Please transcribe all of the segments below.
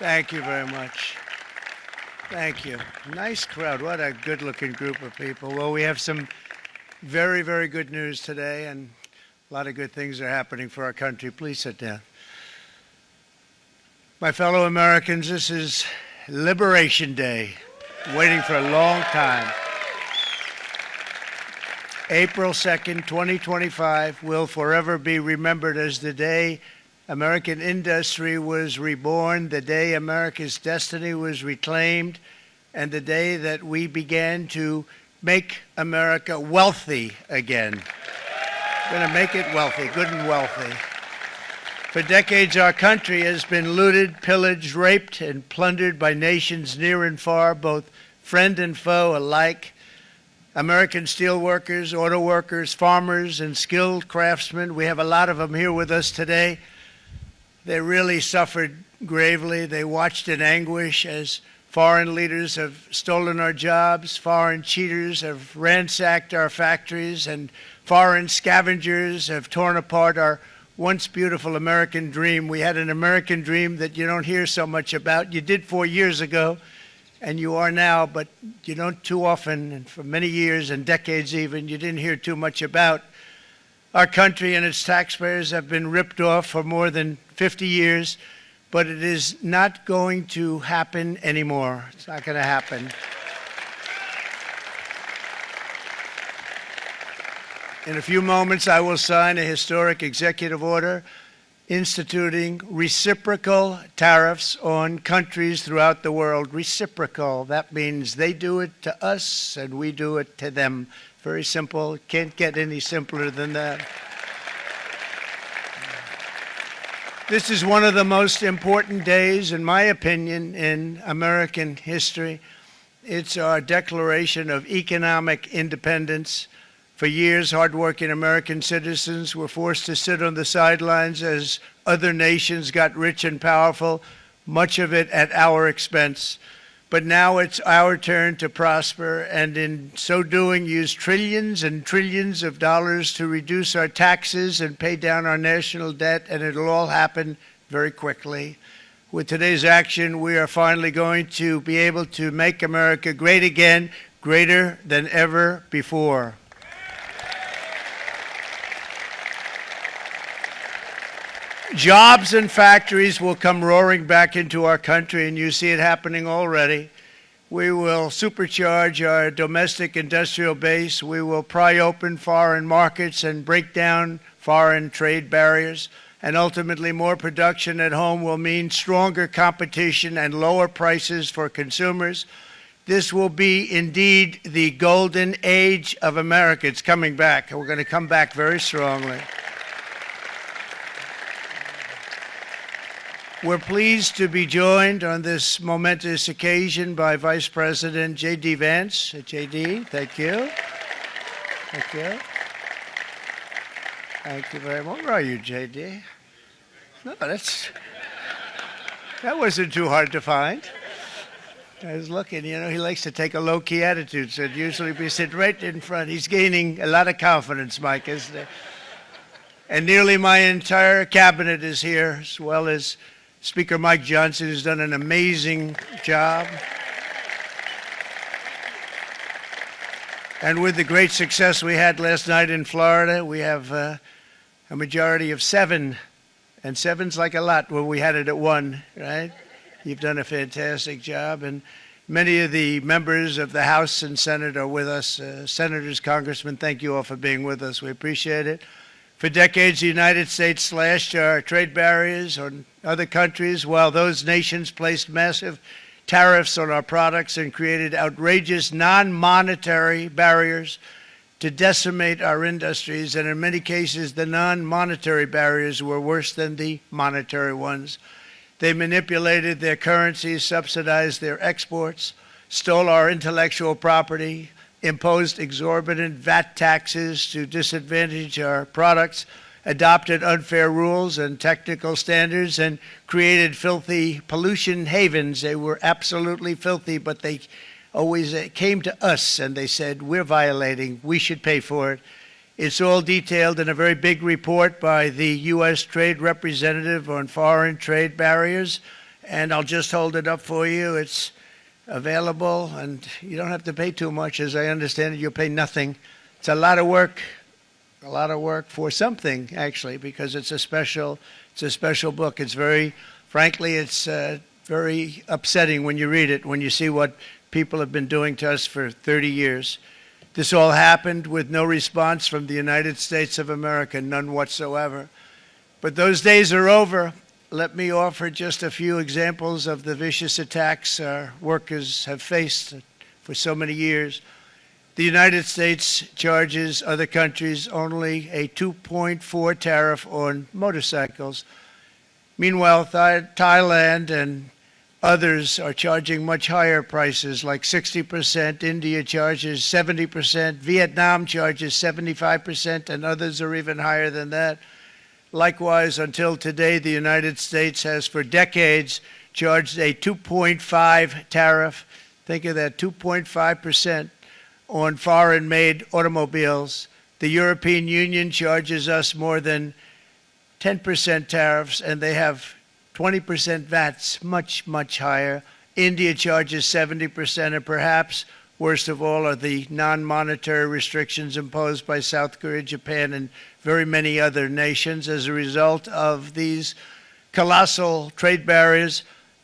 Thank you very much. Thank you. Nice crowd. What a good-looking group of people. Well, we have some very, very good news today, and a lot of good things are happening for our country. Please sit down. My fellow Americans, this is Liberation Day. Waiting for a long time. April 2nd, 2025 will forever be remembered as the day American industry was reborn, the day America's destiny was reclaimed, and the day that we began to make America wealthy again. We're going to make it wealthy, good and wealthy. For decades, our country has been looted, pillaged, raped, and plundered by nations near and far, both friend and foe alike. American steelworkers, auto workers, farmers, and skilled craftsmen, we have a lot of them here with us today. They really suffered gravely. They watched in anguish as foreign leaders have stolen our jobs, foreign cheaters have ransacked our factories, and foreign scavengers have torn apart our once beautiful American dream. We had an American dream that you don't hear so much about. You did 4 years ago, and you are now, but you don't too often, and for many years and decades even, you didn't hear too much about. Our country and its taxpayers have been ripped off for more than 50 years, but it is not going to happen anymore. It's not going to happen. In a few moments, I will sign a historic executive order instituting reciprocal tariffs on countries throughout the world. Reciprocal, that means they do it to us and we do it to them. Very simple, can't get any simpler than that. This is one of the most important days, in my opinion, in American history. It's our declaration of economic independence. For years, hardworking American citizens were forced to sit on the sidelines as other nations got rich and powerful, much of it at our expense. But now it's our turn to prosper, and in so doing, use trillions and trillions of dollars to reduce our taxes and pay down our national debt, and it'll all happen very quickly. With today's action, we are finally going to be able to make America great again, greater than ever before. Jobs and factories will come roaring back into our country, and you see it happening already. We will supercharge our domestic industrial base. We will pry open foreign markets and break down foreign trade barriers. And ultimately, more production at home will mean stronger competition and lower prices for consumers. This will be indeed the golden age of America. It's coming back, and we're going to come back very strongly. We're pleased to be joined on this momentous occasion by Vice President J.D. Vance. J.D., thank you. Thank you. Thank you very much. Where are you, J.D.? No, that wasn't too hard to find. I was looking, you know, he likes to take a low-key attitude, so it'd usually be sitting right in front. He's gaining a lot of confidence, Mike, isn't he? And nearly my entire cabinet is here, as well as Speaker Mike Johnson, who's done an amazing job. And with the great success we had last night in Florida, we have a majority of 7. And 7's like a lot when we had it at 1, right? You've done a fantastic job. And many of the members of the House and Senate are with us. Senators, Congressmen, thank you all for being with us. We appreciate it. For decades, the United States slashed our trade barriers on other countries, while those nations placed massive tariffs on our products and created outrageous non-monetary barriers to decimate our industries. And in many cases, the non-monetary barriers were worse than the monetary ones. They manipulated their currencies, subsidized their exports, stole our intellectual property, imposed exorbitant VAT taxes to disadvantage our products, adopted unfair rules and technical standards, and created filthy pollution havens. They were absolutely filthy, but they always came to us and they said, we're violating, we should pay for it. It's all detailed in a very big report by the U.S. Trade Representative on Foreign Trade Barriers, and I'll just hold it up for you. It's available, and you don't have to pay too much. As I understand it, you'll pay nothing. It's a lot of work for something, actually, because it's a special book. It's frankly, it's very upsetting when you read it, when you see what people have been doing to us for 30 years. This all happened with no response from the United States of America, none whatsoever. But those days are over. Let me offer just a few examples of the vicious attacks our workers have faced for so many years. The United States charges other countries only a 2.4 tariff on motorcycles. Meanwhile, Thailand and others are charging much higher prices, like 60%. India charges 70%. Vietnam charges 75%, and others are even higher than that. Likewise, until today, the United States has for decades charged a 2.5 tariff. Think of that, 2.5% on foreign-made automobiles. The European Union charges us more than 10% tariffs, and they have 20% VATs, much, much higher. India charges 70%, and perhaps worst of all are the non-monetary restrictions imposed by South Korea, Japan, and very many other nations. As a result of these colossal trade barriers,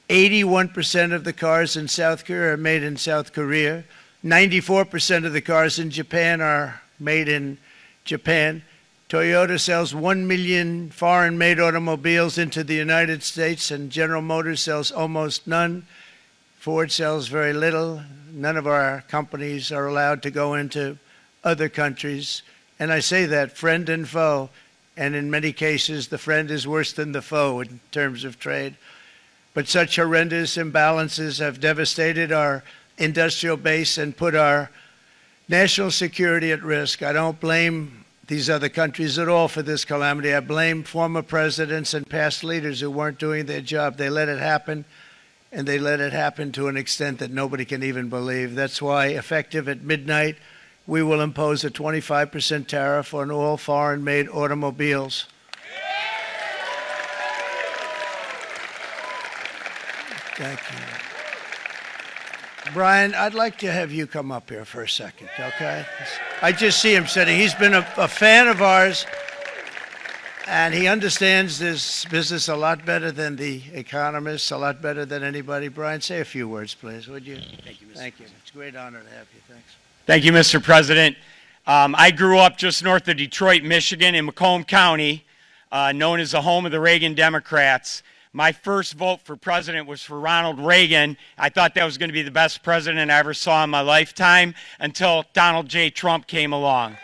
81% of the cars in South Korea are made in South Korea. 94% of the cars in Japan are made in Japan. Toyota sells 1 million foreign-made automobiles into the United States, and General Motors sells almost none. Ford sells very little. None of our companies are allowed to go into other countries. And I say that, friend and foe, and in many cases, the friend is worse than the foe in terms of trade. But such horrendous imbalances have devastated our industrial base and put our national security at risk. I don't blame these other countries at all for this calamity. I blame former presidents and past leaders who weren't doing their job. They let it happen, and they let it happen to an extent that nobody can even believe. That's why, effective at midnight, we will impose a 25% tariff on all foreign-made automobiles. Thank you. Brian, I'd like to have you come up here for a second, okay? I just see him sitting. He's been a fan of ours, and he understands this business a lot better than the economists, a lot better than anybody. Brian, say a few words, please, would you? Thank you, Mr. Thank you. It's a great honor to have you. Thanks. Thank you, Mr. President. I grew up just north of Detroit, Michigan, in Macomb County, known as the home of the Reagan Democrats. My first vote for president was for Ronald Reagan. I thought that was going to be the best president I ever saw in my lifetime until Donald J. Trump came along.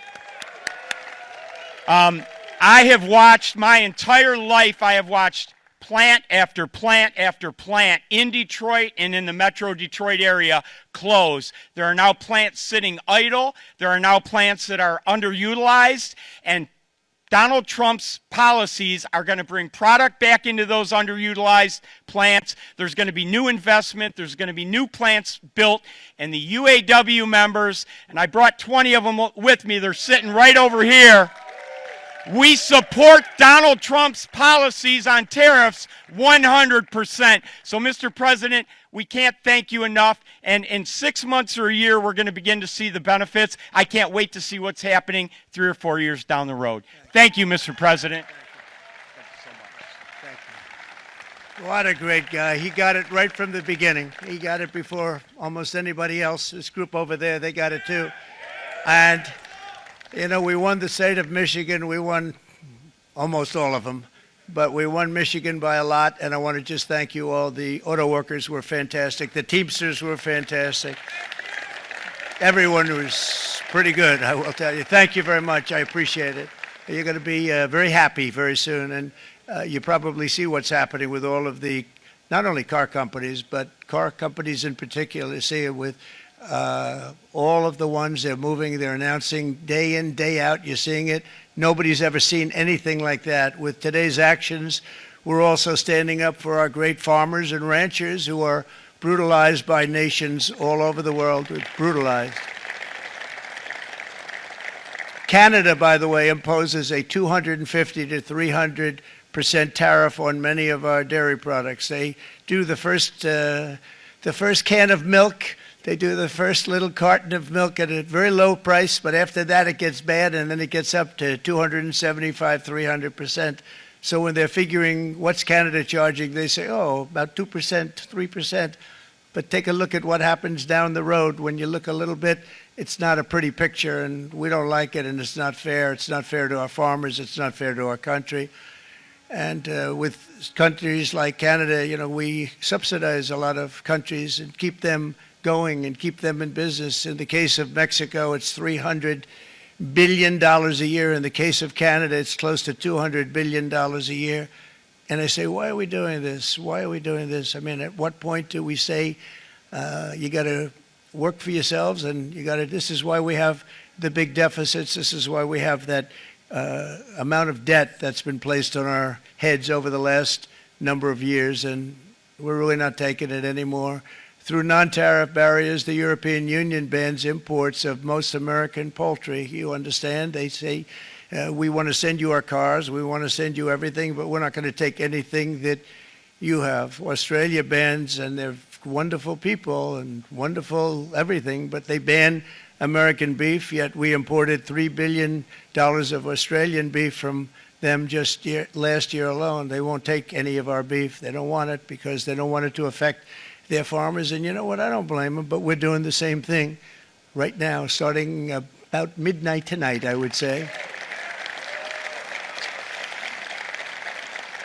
I have watched my entire life, I have watched plant after plant after plant in Detroit and in the metro Detroit area close. There are now plants sitting idle. There are now plants that are underutilized, and Donald Trump's policies are going to bring product back into those underutilized plants. There's going to be new investment. There's going to be new plants built. And the UAW members, and I brought 20 of them with me, they're sitting right over here. We support Donald Trump's policies on tariffs 100%. So, Mr. President, we can't thank you enough. And in 6 months or a year, we're going to begin to see the benefits. I can't wait to see what's happening 3 or 4 years down the road. Thank you, Mr. President. Thank you so much. Thank you. What a great guy. He got it right from the beginning. He got it before almost anybody else. This group over there, they got it too. And you know, we won the state of Michigan. We won almost all of them, but we won Michigan by a lot, and I want to just thank you all. The auto workers were fantastic. The Teamsters were fantastic. Everyone was pretty good, I will tell you. Thank you very much. I appreciate it. You're going to be very happy very soon, and you probably see what's happening with all of the, not only car companies, but car companies in particular. See it with all of the ones they're moving, they're announcing day in, day out. You're seeing it. Nobody's ever seen anything like that. With today's actions, we're also standing up for our great farmers and ranchers who are brutalized by nations all over the world. Brutalized. Canada, by the way, imposes a 250 to 300% tariff on many of our dairy products. They do the first can of milk. They do the first little carton of milk at a very low price, but after that it gets bad, and then it gets up to 275, 300%. So when they're figuring what's Canada charging, they say, oh, about 2%, 3%. But take a look at what happens down the road. When you look a little bit, it's not a pretty picture, and we don't like it, and it's not fair. It's not fair to our farmers. It's not fair to our country. And with countries like Canada, you know, we subsidize a lot of countries and keep them going and keep them in business. In the case of Mexico, it's $300 billion a year. In the case of Canada, it's close to $200 billion a year. And I say, why are we doing this? Why are we doing this? I mean, at what point do we say, you got to work for yourselves, and you got to, this is why we have the big deficits. This is why we have that amount of debt that's been placed on our heads over the last number of years, and we're really not taking it anymore. Through non-tariff barriers, the European Union bans imports of most American poultry. You understand? They say, we want to send you our cars, we want to send you everything, but we're not going to take anything that you have. Australia bans, and they're wonderful people and wonderful everything, but they ban American beef, yet we imported $3 billion of Australian beef from them just last year alone. They won't take any of our beef. They don't want it because they don't want it to affect their farmers. And you know what? I don't blame them, but we're doing the same thing right now, starting about midnight tonight, I would say.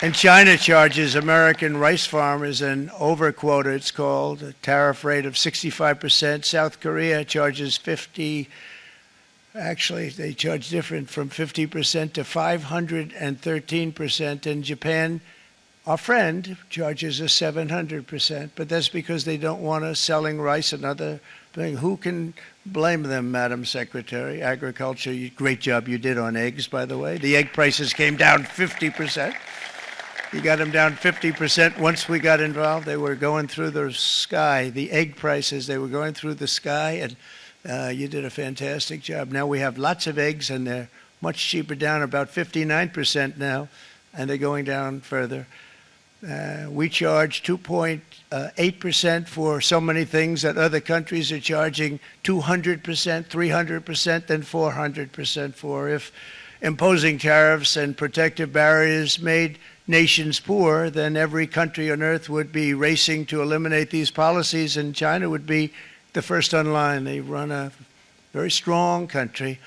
And China charges American rice farmers an overquota, it's called, a tariff rate of 65%. South Korea charges 50%. Actually, they charge different, from 50% to 513%. And Japan, our friend, charges us 700%. But that's because they don't want us selling rice and other things. Who can blame them, Madam Secretary? Agriculture, great job you did on eggs, by the way. The egg prices came down 50%. You got them down 50%. Once we got involved, they were going through the sky. The egg prices, they were going through the sky, and you did a fantastic job. Now we have lots of eggs, and they're much cheaper, down about 59% now, and they're going down further. We charge 2.8% for so many things that other countries are charging 200%, 300%, and 400% for. If imposing tariffs and protective barriers made nations poor, then every country on earth would be racing to eliminate these policies, and China would be the first on line. They run a very strong country,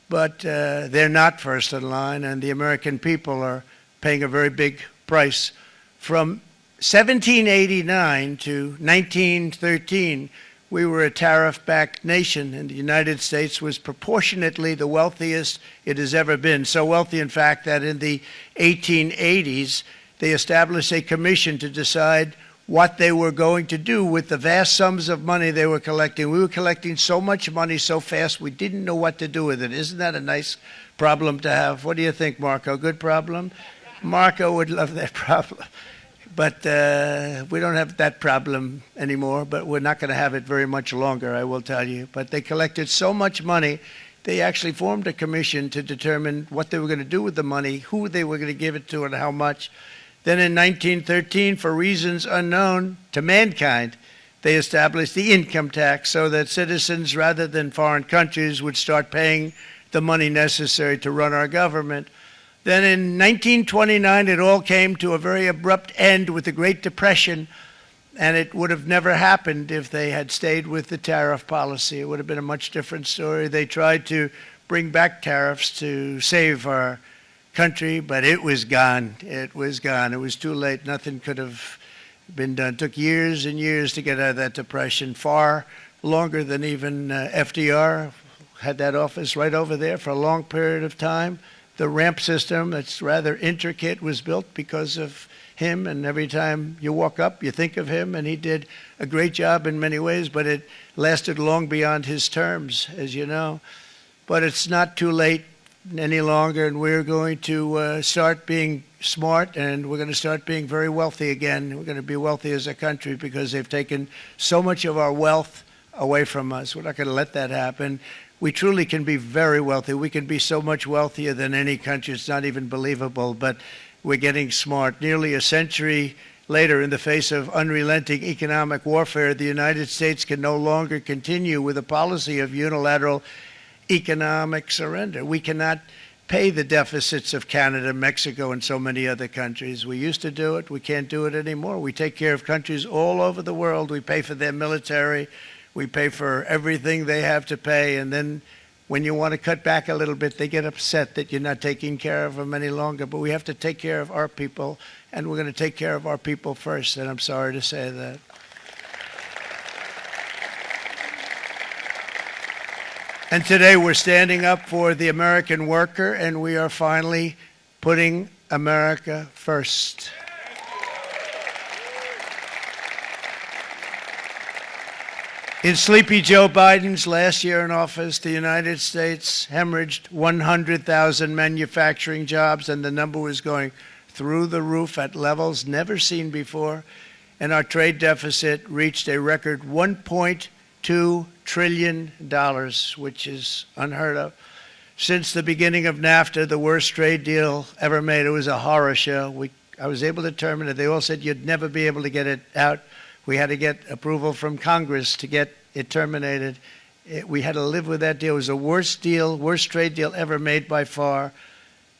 but they're not first in line, and the American people are paying a very big price. From 1789 to 1913, we were a tariff-backed nation, and the United States was proportionately the wealthiest it has ever been. So wealthy, in fact, that in the 1880s, they established a commission to decide what they were going to do with the vast sums of money they were collecting. We were collecting so much money so fast, we didn't know what to do with it. Isn't that a nice problem to have? What do you think, Marco? Good problem? Marco would love that problem. But we don't have that problem anymore, but we're not going to have it very much longer, I will tell you. But they collected so much money, they actually formed a commission to determine what they were going to do with the money, who they were going to give it to, and how much. Then in 1913, for reasons unknown to mankind, they established the income tax so that citizens, rather than foreign countries, would start paying the money necessary to run our government. Then in 1929, it all came to a very abrupt end with the Great Depression, and it would have never happened if they had stayed with the tariff policy. It would have been a much different story. They tried to bring back tariffs to save our country, but it was gone. It was gone. It was too late. Nothing could have been done. It took years and years to get out of that depression, far longer than even FDR had that office right over there for a long period of time. The ramp system, that's rather intricate, was built because of him, and every time you walk up, you think of him, and he did a great job in many ways, but it lasted long beyond his terms, as you know. But it's not too late any longer, and we're going to start being smart, and we're going to start being very wealthy again. We're going to be wealthy as a country because they've taken so much of our wealth away from us. We're not going to let that happen. We truly can be very wealthy. We can be so much wealthier than any country. It's not even believable. But we're getting smart. Nearly a century later, in the face of unrelenting economic warfare, the United States can no longer continue with a policy of unilateral economic surrender. We cannot pay the deficits of Canada, Mexico, and so many other countries. We used to do it. We can't do it anymore. We take care of countries all over the world. We pay for their military. We pay for everything they have to pay. And then when you want to cut back a little bit, they get upset that you're not taking care of them any longer. But we have to take care of our people, and we're going to take care of our people first. And I'm sorry to say that. And today we're standing up for the American worker, and we are finally putting America first. In Sleepy Joe Biden's last year in office, the United States hemorrhaged 100,000 manufacturing jobs, and the number was going through the roof at levels never seen before. And our trade deficit reached a record $1.2 trillion, which is unheard of. Since the beginning of NAFTA, the worst trade deal ever made. It was a horror show. I was able to terminate it. They all said you'd never be able to get it out. We had to get approval from Congress to get it terminated. We had to live with that deal. It was the worst trade deal ever made by far.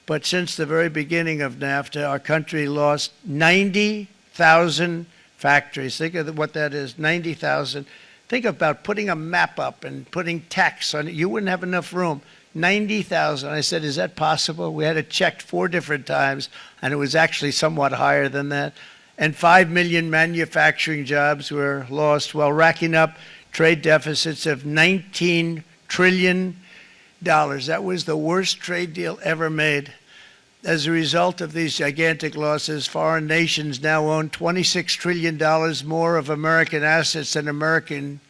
But since the very beginning of NAFTA, our country lost 90,000 factories. Think of what that is, 90,000. Think about putting a map up and putting tax on it. You wouldn't have enough room. 90,000. I said, is that possible? We had it checked 4 different times, and it was actually somewhat higher than that. And 5 million manufacturing jobs were lost while racking up trade deficits of $19 trillion. That was the worst trade deal ever made. As a result of these gigantic losses, foreign nations now own $26 trillion more of American assets than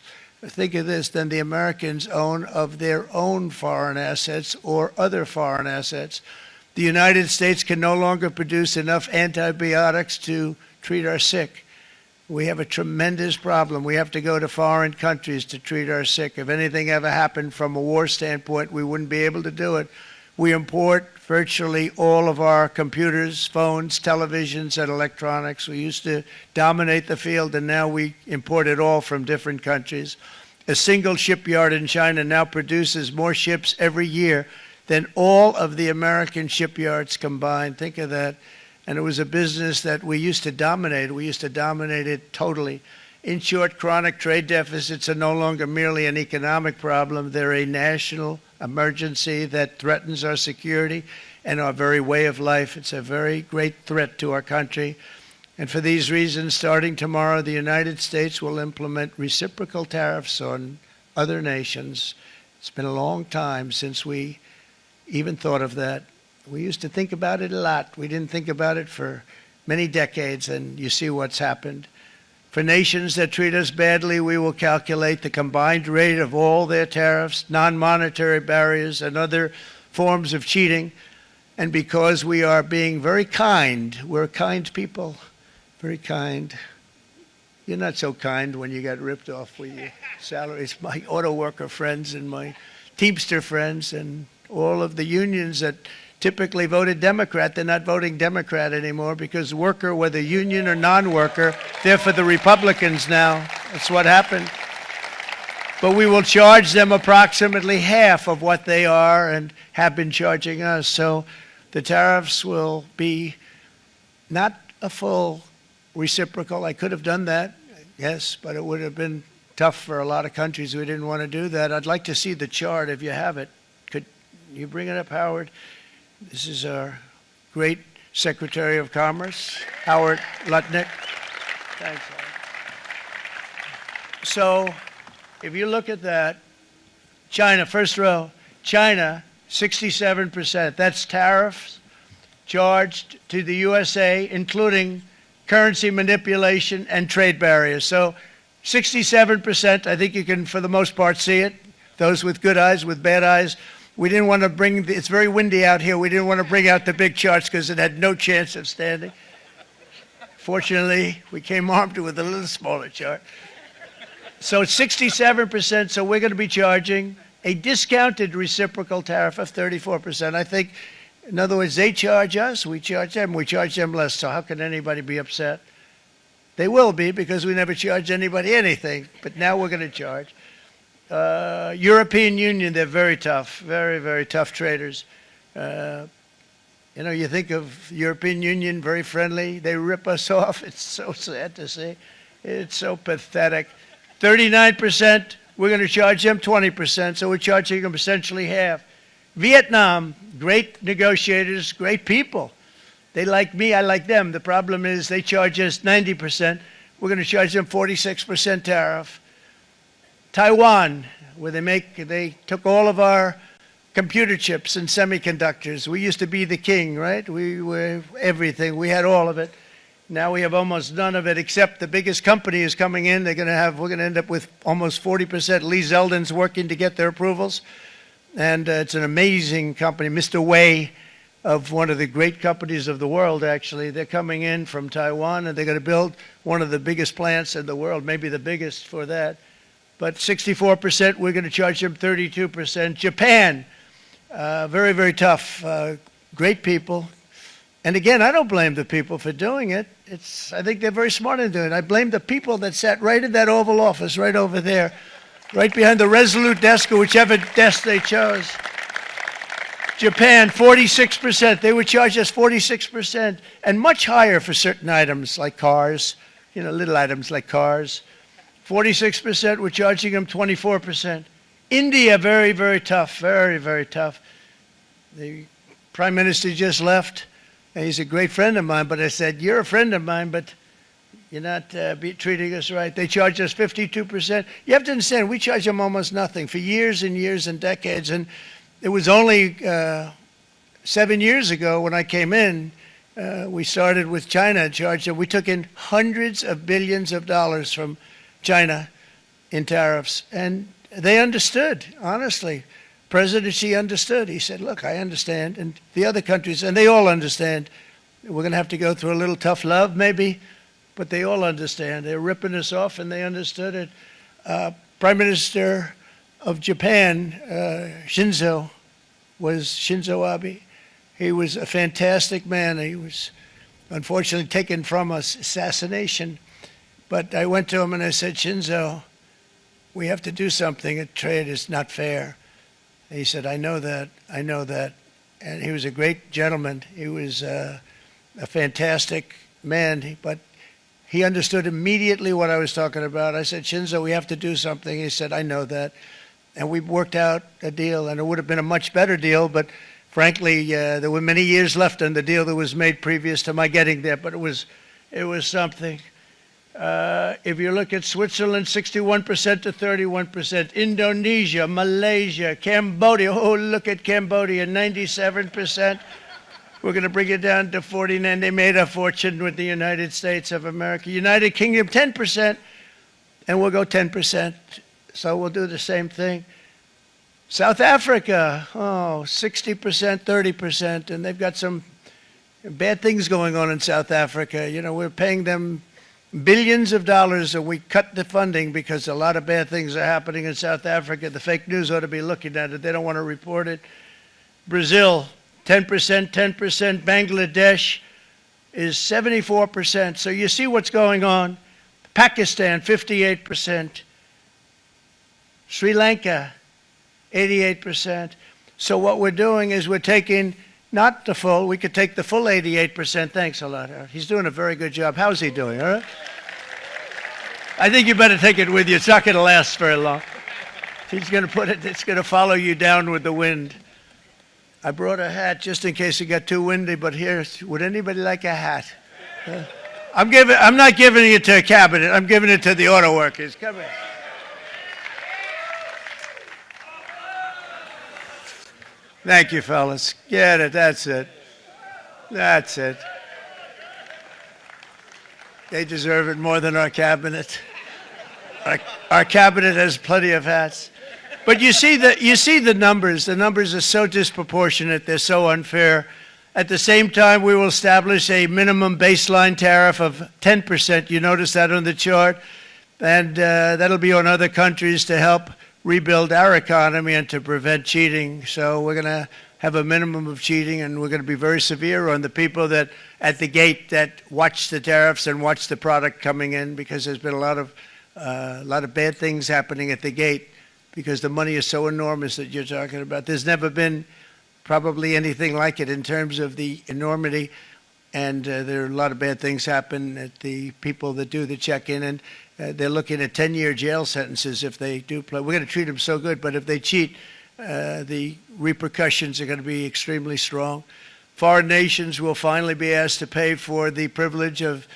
think of this, than the Americans own of their own foreign assets or other foreign assets. The United States can no longer produce enough antibiotics to treat our sick. We have a tremendous problem. We have to go to foreign countries to treat our sick. If anything ever happened from a war standpoint, we wouldn't be able to do it. We import virtually all of our computers, phones, televisions, and electronics. We used to dominate the field, and now we import it all from different countries. A single shipyard in China now produces more ships every year than all of the American shipyards combined. Think of that. And it was a business that we used to dominate. We used to dominate it totally. In short, chronic trade deficits are no longer merely an economic problem. They're a national emergency that threatens our security and our very way of life. It's a very great threat to our country. And for these reasons, starting tomorrow, the United States will implement reciprocal tariffs on other nations. It's been a long time since we even thought of that. We used to think about it a lot. We didn't think about it for many decades, and you see what's happened. For nations that treat us badly, we will calculate the combined rate of all their tariffs, non-monetary barriers, and other forms of cheating. And because we are being very kind, we're kind people, very kind. You're not so kind when you got ripped off with your salaries. My auto worker friends and my Teamster friends and all of the unions that typically voted Democrat, they're not voting Democrat anymore because worker, whether union or non-worker, they're for the Republicans now. That's what happened. But we will charge them approximately half of what they are and have been charging us. So the tariffs will be not a full reciprocal. I could have done that, yes, but it would have been tough for a lot of countries. We didn't want to do that. I'd like to see the chart if you have it. Could you bring it up, Howard? This is our great Secretary of Commerce, Howard Lutnick. Thanks, Howard. So if you look at that, China, first row, China, 67%. That's tariffs charged to the USA, including currency manipulation and trade barriers. So 67%, I think you can, for the most part, see it. Those with good eyes, with bad eyes. We didn't want to bring, it's very windy out here. We didn't want to bring out the big charts because it had no chance of standing. Fortunately, we came armed with a little smaller chart. So it's 67%, so we're going to be charging a discounted reciprocal tariff of 34%. I think In other words, they charge us, we charge them less. So how can anybody be upset? They will be, because we never charge anybody anything, but now we're going to charge. European Union, they're very tough, very, very tough traders. You know, you think of European Union, very friendly. They rip us off. It's so sad to see. It's so pathetic. 39%, we're going to charge them 20%, so we're charging them essentially half. Vietnam, great negotiators, great people. They like me, I like them. The problem is they charge us 90%. We're going to charge them 46% tariff. Taiwan, where they took all of our computer chips and semiconductors. We used to be the king, right? We were everything. We had all of it. Now we have almost none of it, except the biggest company is coming in. We're going to end up with almost 40%. Lee Zeldin's working to get their approvals. And it's an amazing company. Mr. Wei, of one of the great companies of the world, actually. They're coming in from Taiwan, and they're going to build one of the biggest plants in the world, maybe the biggest for that. But 64%, we're going to charge them 32%. Japan, very, very tough, great people. And again, I don't blame the people for doing it. I think they're very smart in doing it. I blame the people that sat right in that Oval Office, right over there, right behind the Resolute desk or whichever desk they chose. Japan, 46%. They would charge us 46%, and much higher for certain items like cars, you know, little items like cars. 46%, we're charging them 24%. India, very, very tough, very, very tough. The Prime Minister just left, and he's a great friend of mine, but I said, you're a friend of mine, but you're not treating us right. They charge us 52%. You have to understand, we charge them almost nothing for years and years and decades, and it was only 7 years ago when I came in, we started with China and charged them. We took in hundreds of billions of dollars from China in tariffs, and they understood, honestly. President Xi understood. He said, look, I understand, and the other countries, and they all understand. We're going to have to go through a little tough love, maybe, but they all understand. They're ripping us off, and they understood it. Prime Minister of Japan, Shinzo Abe. He was a fantastic man. He was unfortunately taken from us, assassination. But I went to him and I said, Shinzo, we have to do something. Trade is not fair. And he said, I know that, I know that. And he was a great gentleman. He was a fantastic man, but he understood immediately what I was talking about. I said, Shinzo, we have to do something. He said, I know that. And we worked out a deal, and it would have been a much better deal, but frankly, there were many years left on the deal that was made previous to my getting there, but it was something. If you look at Switzerland, 61% to 31%. Indonesia, Malaysia, Cambodia. Oh, look at Cambodia, 97%. We're going to bring it down to 49. They made a fortune with the United States of America. United Kingdom, 10%, and we'll go 10%. So we'll do the same thing. South Africa, 60%, 30%, and they've got some bad things going on in South Africa. You know, we're paying them billions of dollars, and we cut the funding because a lot of bad things are happening in South Africa. The fake news ought to be looking at it. They don't want to report it. Brazil, 10%, 10%. Bangladesh is 74%. So you see what's going on. Pakistan, 58%. Sri Lanka, 88%. So what we're doing is we're taking not the full, we could take the full 88%. Thanks a lot, Howard. He's doing a very good job. How's he doing, all right? I think you better take it with you. It's not going to last very long. He's going to put it, it's going to follow you down with the wind. I brought a hat just in case it got too windy, but here, would anybody like a hat? I'm not giving it to a cabinet. I'm giving it to the auto workers. Come here. Thank you, fellas. Get it. That's it. That's it. They deserve it more than our cabinet. Our cabinet has plenty of hats. But you see the numbers. The numbers are so disproportionate. They're so unfair. At the same time, we will establish a minimum baseline tariff of 10%. You notice that on the chart. And that'll be on other countries to help rebuild our economy and to prevent cheating. So we're going to have a minimum of cheating, and we're going to be very severe on the people that at the gate that watch the tariffs and watch the product coming in, because there's been a lot of bad things happening at the gate because the money is so enormous that you're talking about. There's never been probably anything like it in terms of the enormity, and there are a lot of bad things happen at the people that do the check-in, and they're looking at 10-year jail sentences if they do play. We're going to treat them so good, but if they cheat, the repercussions are going to be extremely strong. Foreign nations will finally be asked to pay for the privilege of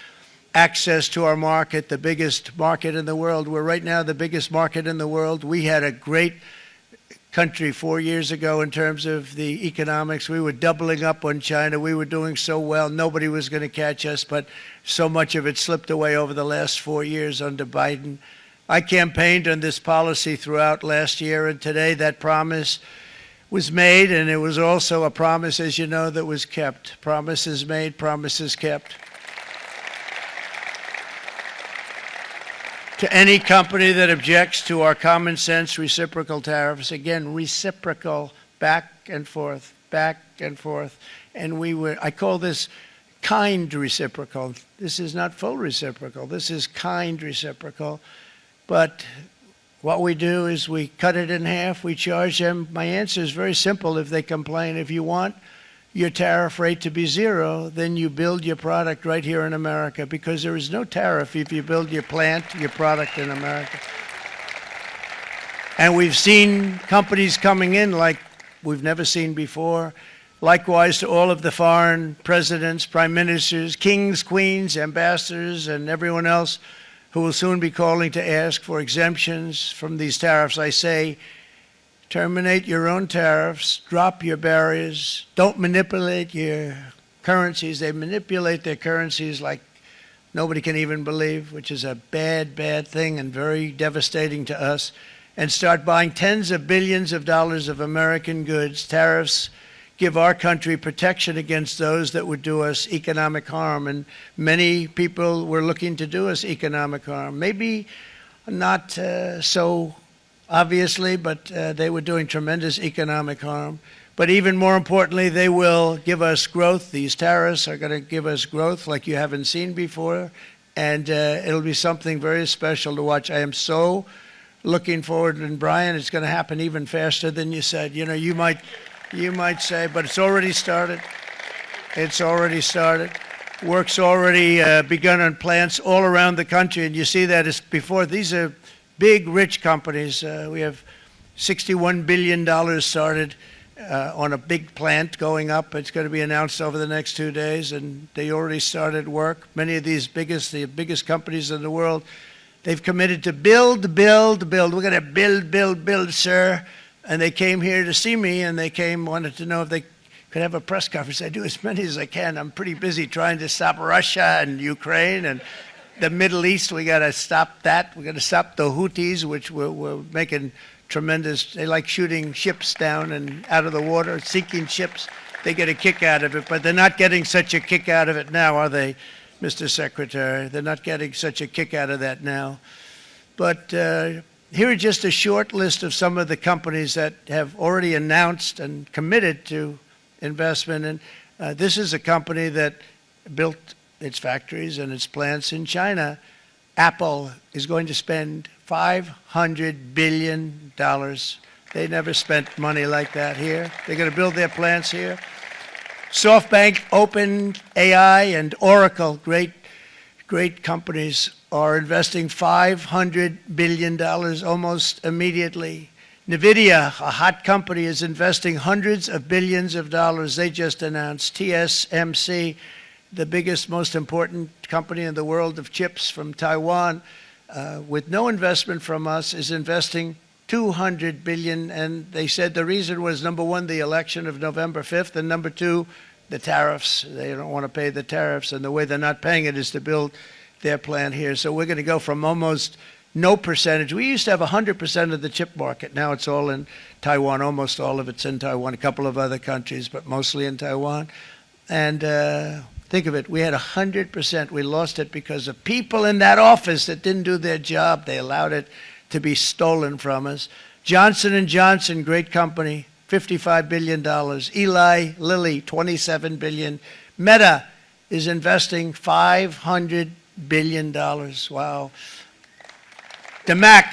access to our market, the biggest market in the world. We're right now the biggest market in the world. We had a great country 4 years ago in terms of the economics. We were doubling up on China. We were doing so well. Nobody was going to catch us, but so much of it slipped away over the last 4 years under Biden. I campaigned on this policy throughout last year, and today that promise was made, and it was also a promise, as you know, that was kept. Promises made, promises kept. To any company that objects to our common sense reciprocal tariffs, again, reciprocal, back and forth, back and forth. And I call this kind reciprocal. This is not full reciprocal. This is kind reciprocal. But what we do is we cut it in half. We charge them. My answer is very simple if they complain. If you want your tariff rate to be zero, then you build your product right here in America, because there is no tariff if you build your plant, your product in America. And we've seen companies coming in like we've never seen before. Likewise to all of the foreign presidents, prime ministers, kings, queens, ambassadors, and everyone else who will soon be calling to ask for exemptions from these tariffs, I say, terminate your own tariffs, drop your barriers, don't manipulate your currencies. They manipulate their currencies like nobody can even believe, which is a bad, bad thing and very devastating to us, and start buying tens of billions of dollars of American goods. Tariffs give our country protection against those that would do us economic harm, and many people were looking to do us economic harm. Maybe not so obviously, but they were doing tremendous economic harm. But even more importantly, they will give us growth. These tariffs are going to give us growth like you haven't seen before, and it'll be something very special to watch. I am so looking forward, and Brian, it's going to happen even faster than you said. You know, you might say, but it's already started. It's already started. Work's already begun on plants all around the country, and you see that as before. These are big, rich companies. We have $61 billion started on a big plant going up. It's going to be announced over the next 2 days, and they already started work. Many of these the biggest companies in the world, they've committed to build, build, build. We're going to build, build, build, sir. And they came here to see me, and they wanted to know if they could have a press conference. I do as many as I can. I'm pretty busy trying to stop Russia and Ukraine and the Middle East. We got to stop that. We got to stop the Houthis, which we're making tremendous. They like shooting ships down and out of the water, sinking ships. They get a kick out of it, but they're not getting such a kick out of it now, are they, Mr. Secretary? They're not getting such a kick out of that now. But here are just a short list of some of the companies that have already announced and committed to investment. And this is a company that built its factories and its plants in China. Apple is going to spend $500 billion. They never spent money like that here. They're going to build their plants here. SoftBank, OpenAI, and Oracle, great companies, are investing $500 billion almost immediately. NVIDIA, a hot company, is investing hundreds of billions of dollars. They just announced. TSMC, the biggest, most important company in the world of chips from Taiwan, with no investment from us, is investing $200 billion. And they said the reason was, number one, the election of November 5th, and number two, the tariffs. They don't want to pay the tariffs, and the way they're not paying it is to build their plant here. So we're going to go from almost no percentage. We used to have 100% of the chip market. Now it's all in Taiwan. Almost all of it's in Taiwan, a couple of other countries, but mostly in Taiwan. And think of it, we had 100%. We lost it because of people in that office that didn't do their job. They allowed it to be stolen from us. Johnson & Johnson, great company, $55 billion. Eli Lilly, $27 billion. Meta is investing $500 billion. Wow. DeMac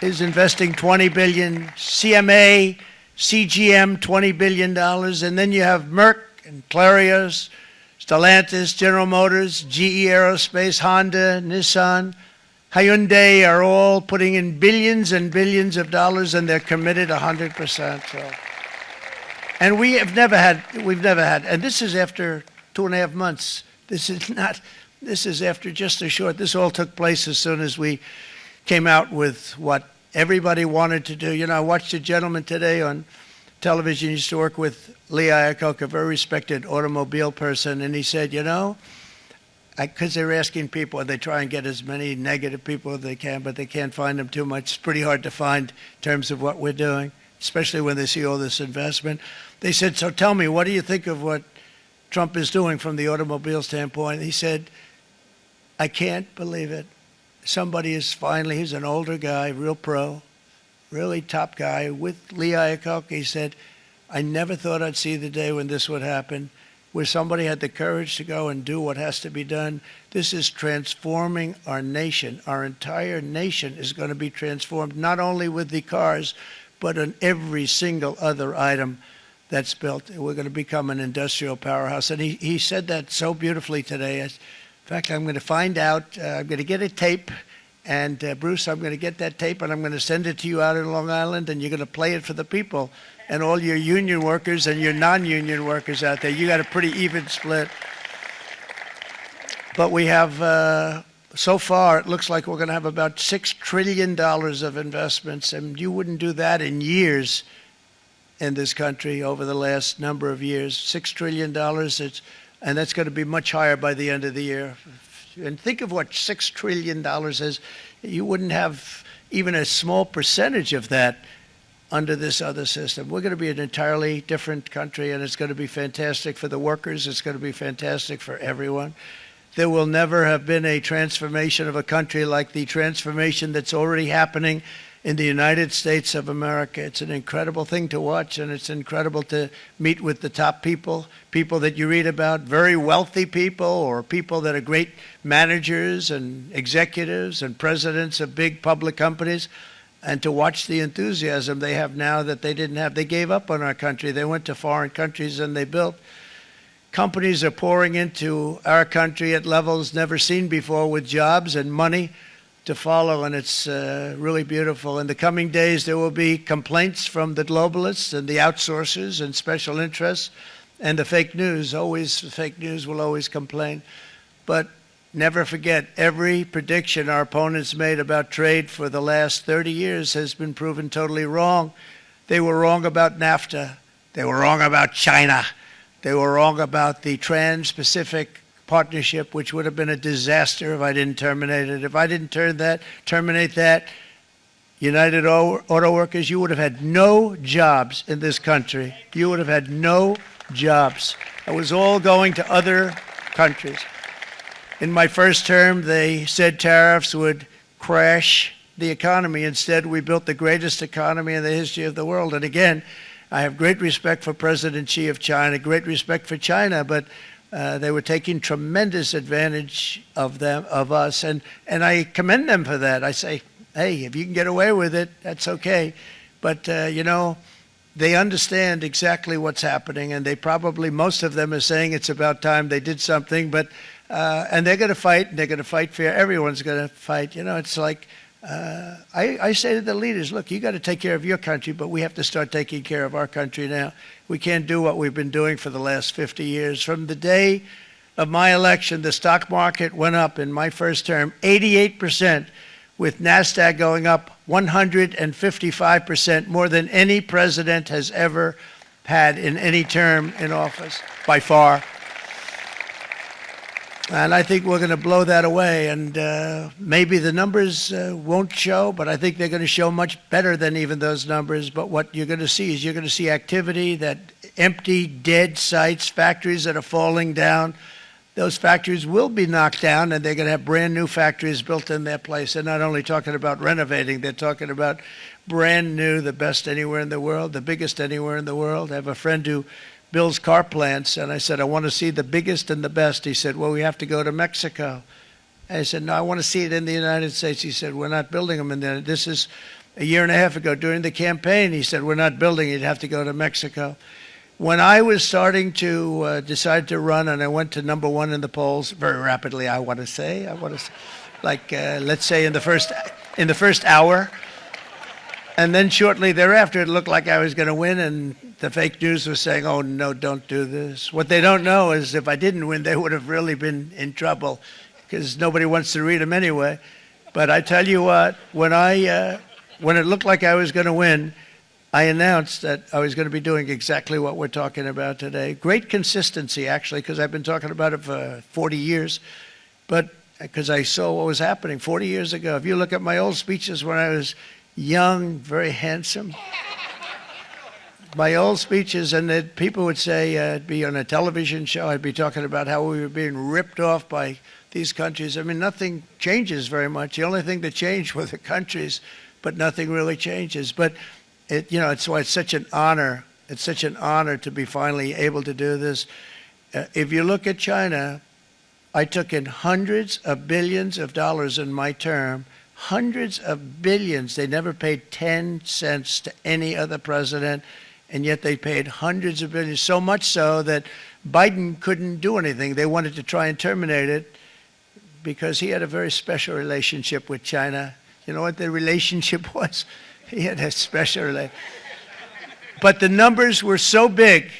is investing $20 billion. CMA, CGM, $20 billion. And then you have Merck and Clarios, Stellantis, General Motors, GE Aerospace, Honda, Nissan, Hyundai are all putting in billions and billions of dollars, and they're committed 100%. So. And we've never had, and this is after 2.5 months. This is after just a short, this all took place as soon as we came out with what everybody wanted to do. You know, I watched a gentleman today on television. He used to work with Lee Iacocca, a very respected automobile person, and he said, you know, because they're asking people, and they try and get as many negative people as they can, but they can't find them too much. It's pretty hard to find in terms of what we're doing, especially when they see all this investment. They said, so tell me, what do you think of what Trump is doing from the automobile standpoint? He said, I can't believe it. Somebody is finally, he's an older guy, real pro, really top guy, with Lee Iacocca. He said, I never thought I'd see the day when this would happen, where somebody had the courage to go and do what has to be done. This is transforming our nation. Our entire nation is going to be transformed, not only with the cars, but on every single other item that's built. We're going to become an industrial powerhouse. And he said that so beautifully today. In fact, I'm going to find out, I'm going to get a tape, and Bruce, I'm going to get that tape, and I'm going to send it to you out in Long Island, and you're going to play it for the people. And all your union workers and your non-union workers out there, you got a pretty even split. But we have, so far, it looks like we're going to have about $6 trillion of investments, and you wouldn't do that in years in this country over the last number of years. $6 trillion, and that's going to be much higher by the end of the year. And think of what $6 trillion is. You wouldn't have even a small percentage of that under this other system. We're going to be an entirely different country, and it's going to be fantastic for the workers. It's going to be fantastic for everyone. There will never have been a transformation of a country like the transformation that's already happening in the United States of America. It's an incredible thing to watch, and it's incredible to meet with the top people, people that you read about, very wealthy people, or people that are great managers and executives and presidents of big public companies, and to watch the enthusiasm they have now that they didn't have. They gave up on our country. They went to foreign countries and they built. Companies are pouring into our country at levels never seen before, with jobs and money to follow, and it's really beautiful. In the coming days, there will be complaints from the globalists and the outsourcers and special interests and the fake news. Always, fake news will always complain. But never forget, every prediction our opponents made about trade for the last 30 years has been proven totally wrong. They were wrong about NAFTA. They were wrong about China. They were wrong about the Trans-Pacific Partnership, which would have been a disaster if I didn't terminate it. If I didn't terminate that, United Auto Workers, you would have had no jobs in this country. You would have had no jobs. It was all going to other countries. In my first term, they said tariffs would crash the economy. Instead, we built the greatest economy in the history of the world. And again, I have great respect for President Xi of China, great respect for China, but they were taking tremendous advantage of us, and I commend them for that. I say, hey, if you can get away with it, that's okay. But, you know, they understand exactly what's happening, and they probably, most of them are saying it's about time they did something, but, and they're going to fight, and they're going to fight fair. Everyone's going to fight. You know, it's like, I say to the leaders, look, you got to take care of your country, but we have to start taking care of our country now. We can't do what we've been doing for the last 50 years. From the day of my election, the stock market went up in my first term 88%, with NASDAQ going up 155%, more than any president has ever had in any term in office, by far. And I think we're going to blow that away. And maybe the numbers won't show, but I think they're going to show much better than even those numbers. But what you're going to see is you're going to see activity, that empty, dead sites, factories that are falling down, those factories will be knocked down, and they're going to have brand new factories built in their place. They're not only talking about renovating, they're talking about brand new, the best anywhere in the world, the biggest anywhere in the world. I have a friend who builds car plants, and I said, I want to see the biggest and the best. He said, well, we have to go to Mexico. I said, no, I want to see it in the United States. He said, we're not building them in there. This is a year and a half ago during the campaign. He said, we're not building it. You'd have to go to Mexico. When I was starting to decide to run, and I went to number one in the polls very rapidly, I want to say, like let's say in the first hour, and then shortly thereafter, it looked like I was going to win, and the fake news was saying, "Oh no, don't do this." What they don't know is if I didn't win, they would have really been in trouble, because nobody wants to read them anyway. But I tell you what, when it looked like I was going to win, I announced that I was going to be doing exactly what we're talking about today. Great consistency, actually, because I've been talking about it for 40 years, but because I saw what was happening 40 years ago. If you look at my old speeches when I was young, very handsome, my old speeches, and that people would say, I'd be on a television show, I'd be talking about how we were being ripped off by these countries. I mean, nothing changes very much. The only thing that changed were the countries, but nothing really changes. But it's why it's such an honor. It's such an honor to be finally able to do this. If you look at China, I took in hundreds of billions of dollars in my term, hundreds of billions. They never paid 10 cents to any other president, and yet they paid hundreds of billions, so much so that Biden couldn't do anything. They wanted to try and terminate it because he had a very special relationship with China. You know what the relationship was? He had a special relationship. But the numbers were so big,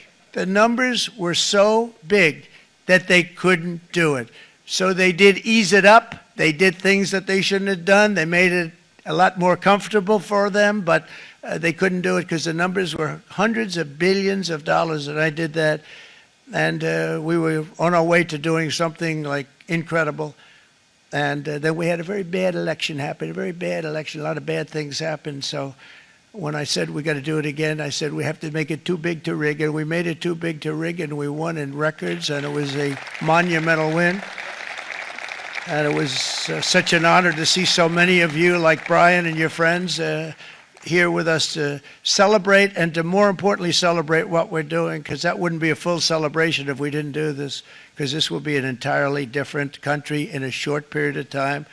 that they couldn't do it. So they did ease it up. They did things that they shouldn't have done. They made it a lot more comfortable for them, but they couldn't do it because the numbers were hundreds of billions of dollars, and I did that. And we were on our way to doing something like incredible. And then we had a very bad election happen, a very bad election. A lot of bad things happened. So when I said we got to do it again, I said we have to make it too big to rig. And we made it too big to rig, and we won in records, and it was a monumental win. And it was such an honor to see so many of you, like Brian and your friends, here with us to celebrate, and to more importantly celebrate what we're doing, because that wouldn't be a full celebration if we didn't do this, because this will be an entirely different country in a short period of time.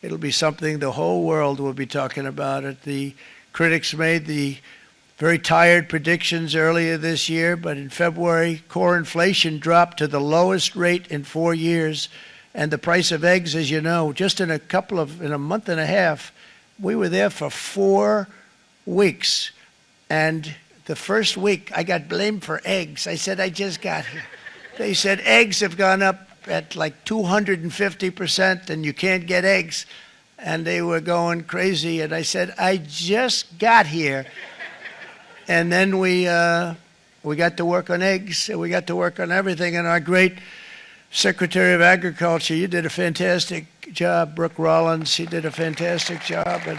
It'll be something the whole world will be talking about it. The critics made the very tired predictions earlier this year, but in February, core inflation dropped to the lowest rate in 4 years, and the price of eggs, as you know, just in a month and a half, we were there for 4 weeks, and the first week I got blamed for eggs. I said, I just got here. They said eggs have gone up at like 250% and you can't get eggs, and they were going crazy, and I said, I just got here. And then we got to work on eggs, and we got to work on everything, and our great Secretary of Agriculture, you did a fantastic job, Brooke Rollins, she did a fantastic job. And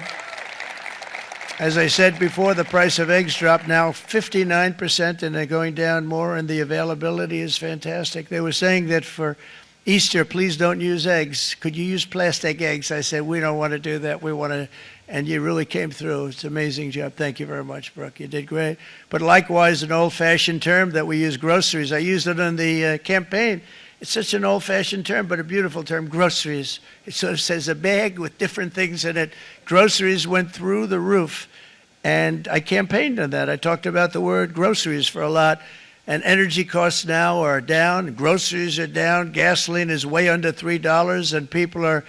as I said before, the price of eggs dropped now 59%, and they're going down more, and the availability is fantastic. They were saying that for Easter, please don't use eggs. Could you use plastic eggs? I said, we don't want to do that. We want to, and you really came through. It's an amazing job. Thank you very much, Brooke. You did great. But likewise, an old-fashioned term that we use, groceries. I used it in the campaign. It's such an old-fashioned term, but a beautiful term, groceries. It sort of says a bag with different things in it. Groceries went through the roof, and I campaigned on that. I talked about the word groceries for a lot, and energy costs now are down, groceries are down, gasoline is way under $3, and people are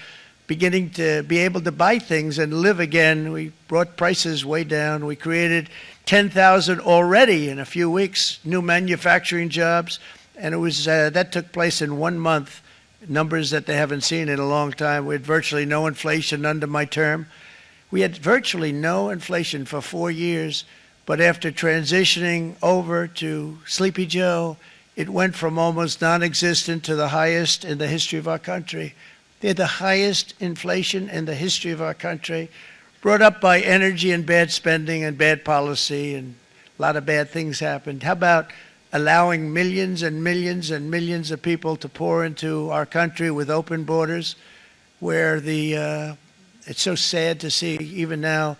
beginning to be able to buy things and live again. We brought prices way down. We created 10,000 already in a few weeks, new manufacturing jobs. And it was that took place in 1 month, numbers that they haven't seen in a long time. We had virtually no inflation under my term. We had virtually no inflation for 4 years, but after transitioning over to Sleepy Joe, it went from almost non-existent to the highest in the history of our country. They had the highest inflation in the history of our country, brought up by energy and bad spending and bad policy, and a lot of bad things happened. How about allowing millions and millions and millions of people to pour into our country with open borders, where it's so sad to see even now.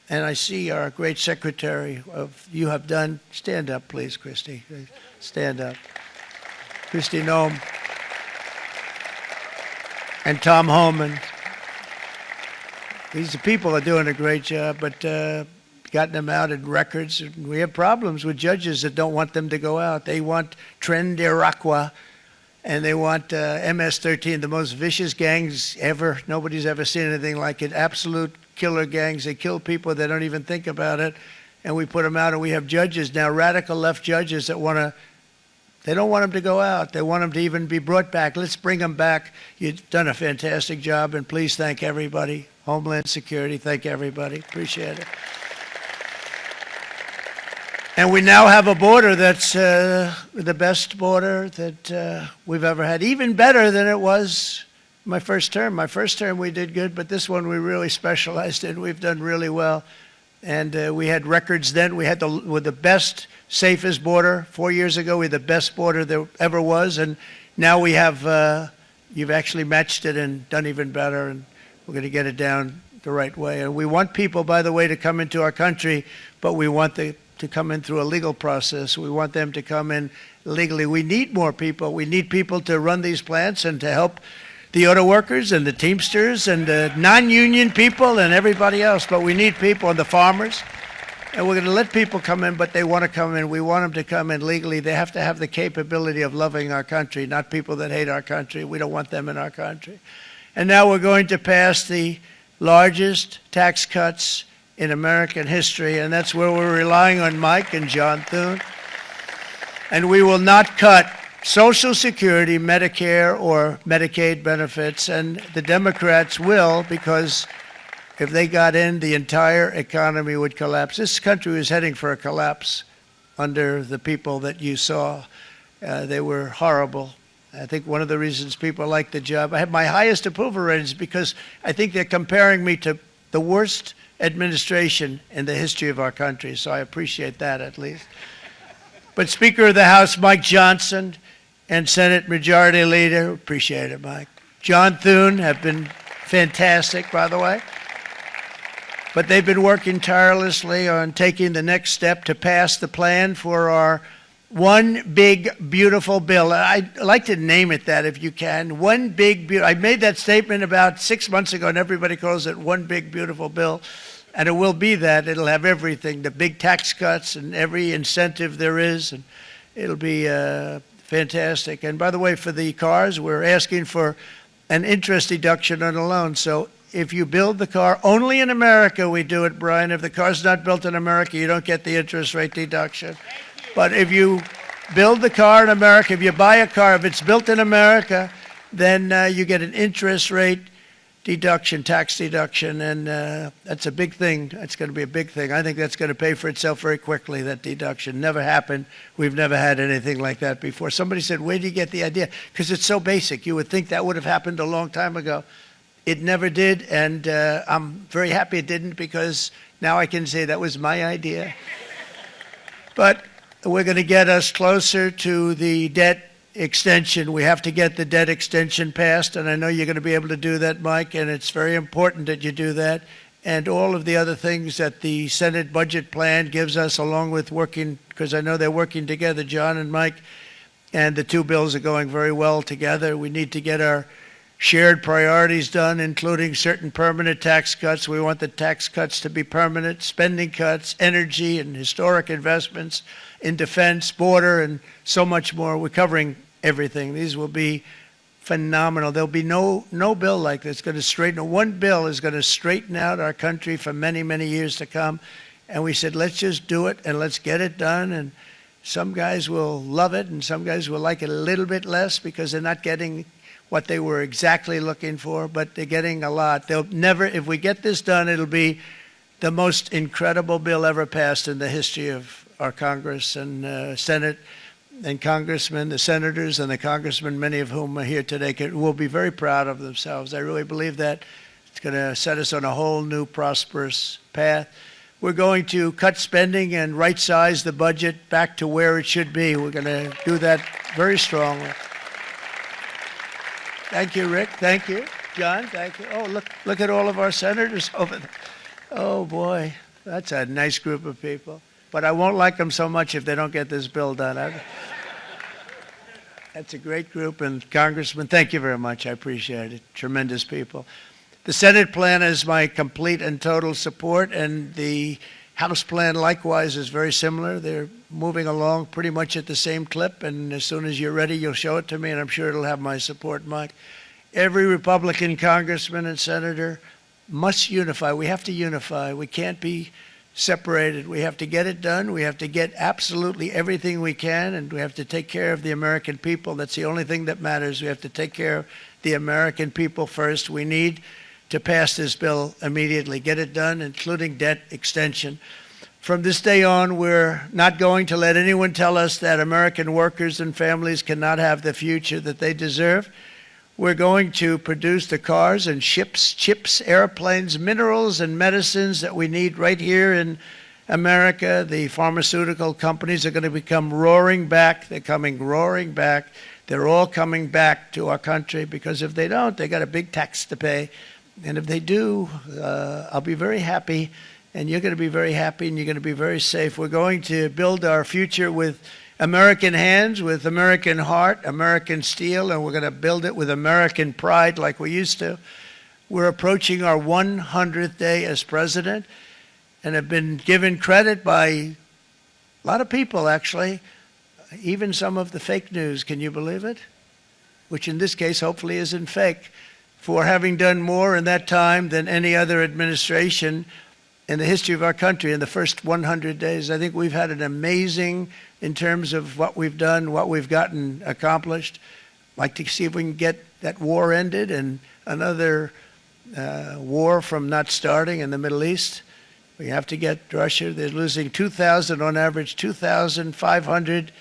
And I see our great secretary you have done. Stand up, please, Christy. Stand up. Christy Nome and Tom Homan. These people are doing a great job, but gotten them out in records. We have problems with judges that don't want them to go out. They want Tren de Aragua, and they want MS-13, the most vicious gangs ever. Nobody's ever seen anything like it. Absolute killer gangs. They kill people. They don't even think about it. And we put them out, and we have judges now, radical left judges that they don't want them to go out. They want them to even be brought back. Let's bring them back. You've done a fantastic job, and please thank everybody. Homeland Security, thank everybody. Appreciate it. And we now have a border that's the best border that we've ever had, even better than it was my first term. My first term we did good, but this one we really specialized in. We've done really well. And we had records then. We had the best, safest border. 4 years ago, we had the best border there ever was. And now we have, you've actually matched it and done even better. And we're going to get it down the right way. And we want people, by the way, to come into our country, but we want to come in through a legal process. We want them to come in legally. We need more people. We need people to run these plants and to help the auto workers and the Teamsters and the non-union people and everybody else. But we need people, and the farmers. And we're going to let people come in, but they want to come in. We want them to come in legally. They have to have the capability of loving our country, not people that hate our country. We don't want them in our country. And now we're going to pass the largest tax cuts in American history, and that's where we're relying on Mike and John Thune. And we will not cut Social Security, Medicare, or Medicaid benefits, and the Democrats will, because if they got in, the entire economy would collapse. This country was heading for a collapse under the people that you saw. They were horrible. I think one of the reasons people like the job, I have my highest approval ratings because I think they're comparing me to the worst administration in the history of our country, so I appreciate that at least. But Speaker of the House Mike Johnson and Senate Majority Leader, appreciate it, Mike. John Thune have been fantastic, by the way. But they've been working tirelessly on taking the next step to pass the plan for our one big, beautiful bill. I'd like to name it that if you can. One big, beautiful. I made that statement about 6 months ago, and everybody calls it one big, beautiful bill. And it will be that. It'll have everything, the big tax cuts and every incentive there is. And it'll be fantastic. And by the way, for the cars, we're asking for an interest deduction on a loan. So if you build the car, only in America we do it, Brian. If the car's not built in America, you don't get the interest rate deduction. But if you build the car in America, if you buy a car, if it's built in America, then you get an interest rate deduction, tax deduction, and that's a big thing. That's going to be a big thing. I think that's going to pay for itself very quickly, that deduction. Never happened. We've never had anything like that before. Somebody said, where do you get the idea? Because it's so basic. You would think that would have happened a long time ago. It never did, and I'm very happy it didn't, because now I can say that was my idea. But we're going to get us closer to the debt extension. We have to get the debt extension passed, and I know you're going to be able to do that, Mike, and it's very important that you do that. And all of the other things that the Senate budget plan gives us, along with working, because I know they're working together, John and Mike, and the two bills are going very well together. We need to get our shared priorities done, including certain permanent tax cuts. We want the tax cuts to be permanent, spending cuts, energy and historic investments in defense, border, and so much more. We're covering everything. These will be phenomenal. There'll be no bill like this going to straighten. One bill is going to straighten out our country for many, many years to come. And we said, let's just do it and let's get it done. And some guys will love it and some guys will like it a little bit less because they're not getting what they were exactly looking for, but they're getting a lot. They'll never, if we get this done, it'll be the most incredible bill ever passed in the history of our Congress and Senate and congressmen, the senators and the congressmen, many of whom are here today, will be very proud of themselves. I really believe that. It's going to set us on a whole new prosperous path. we're going to cut spending and right-size the budget back to where it should be. We're going to do that very strongly. Thank you, Rick. Thank you. John, thank you. Oh, look at all of our senators over there. Oh, boy. That's a nice group of people. But I won't like them so much if they don't get this bill done. That's a great group. And Congressman, thank you very much. I appreciate it. Tremendous people. The Senate plan has my complete and total support, and the House plan likewise is very similar. They're moving along pretty much at the same clip, and as soon as you're ready, you'll show it to me, and I'm sure it'll have my support, Mike. Every Republican congressman and senator must unify. We have to unify. We can't be separated. We have to get it done. We have to get absolutely everything we can, and we have to take care of the American people. That's the only thing that matters. We have to take care of the American people first. We need to pass this bill immediately, get it done, including debt extension. From this day on, we're not going to let anyone tell us that American workers and families cannot have the future that they deserve. We're going to produce the cars and ships, chips, airplanes, minerals, and medicines that we need right here in America. The pharmaceutical companies are going to become roaring back. They're coming roaring back. They're all coming back to our country, because if they don't, they got a big tax to pay. And if they do, I'll be very happy, and you're going to be very happy, and you're going to be very safe. We're going to build our future with American hands, with American heart, American steel, and we're going to build it with American pride like we used to. We're approaching our 100th day as president, and have been given credit by a lot of people, actually, even some of the fake news. Can you believe it? Which in this case hopefully isn't fake, for having done more in that time than any other administration in the history of our country in the first 100 days. I think we've had an amazing, in terms of what we've done, what we've gotten accomplished. I'd like to see if we can get that war ended and another war from not starting in the Middle East. We have to get Russia. They're losing 2,000 on average, 2,500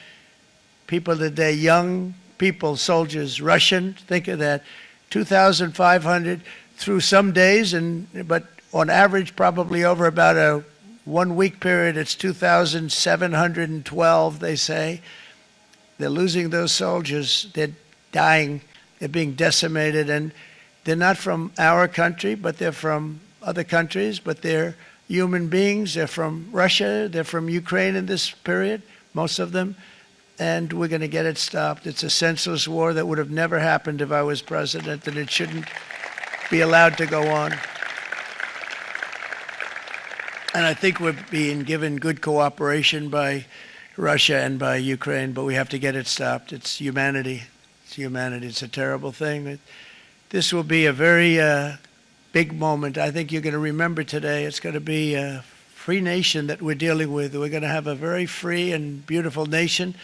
people a day, young people, soldiers, Russian. Think of that. 2,500 through some days, but on average, probably over about a 1 week period, it's 2,712, they say. They're losing those soldiers. They're dying. They're being decimated. And they're not from our country, but they're from other countries. But they're human beings. They're from Russia. They're from Ukraine in this period, most of them. And we're going to get it stopped. It's a senseless war that would have never happened if I was president, and it shouldn't be allowed to go on. And I think we're being given good cooperation by Russia and by Ukraine, but we have to get it stopped. It's humanity. It's humanity. It's a terrible thing. This will be a very big moment. I think you're going to remember today. It's going to be a free nation that we're dealing with. We're going to have a very free and beautiful nation.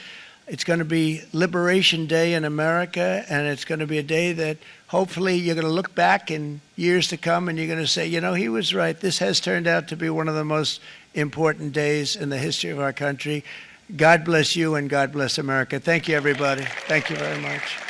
It's going to be Liberation Day in America, and it's going to be a day that hopefully you're going to look back in years to come and you're going to say, you know, he was right. This has turned out to be one of the most important days in the history of our country. God bless you, and God bless America. Thank you, everybody. Thank you very much.